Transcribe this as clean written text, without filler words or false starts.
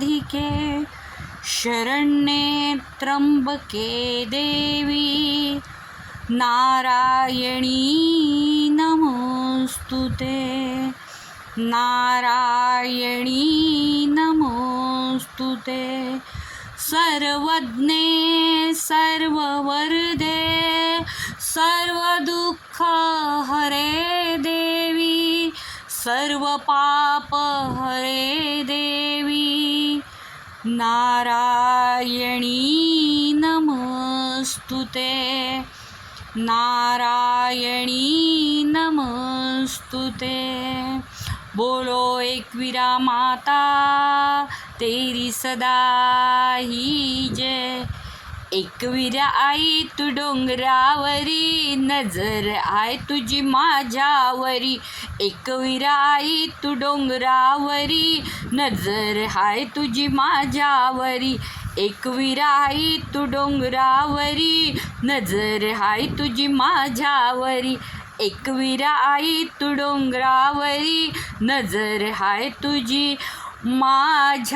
राधिके शरण्ये त्र्यंबके देवी नारायणी नमोस्तुते नारायणी नमोस्तुते सर्वज्ञे सर्ववरदे सर्वदुःखहरे देवी सर्वपापहरे देवी नारायणी नमोस्तुते नारायणी नमोस्तुते बोलो एकवीरा माता तेरी सदा ही जय एकवीरा आई तू डोंगरावरी नजर आहे तुझी माझ्यावरी एकवीरा आई तू डोंगरावरी नजर आहे तुझी माझ्यावरी एकवीरा आई तू डोंगरावरी नजर आहे तुझी माझ्यावरी एकवीरा आई तू डोंगरावरी नजर आहे तुझी माझ्यावरी।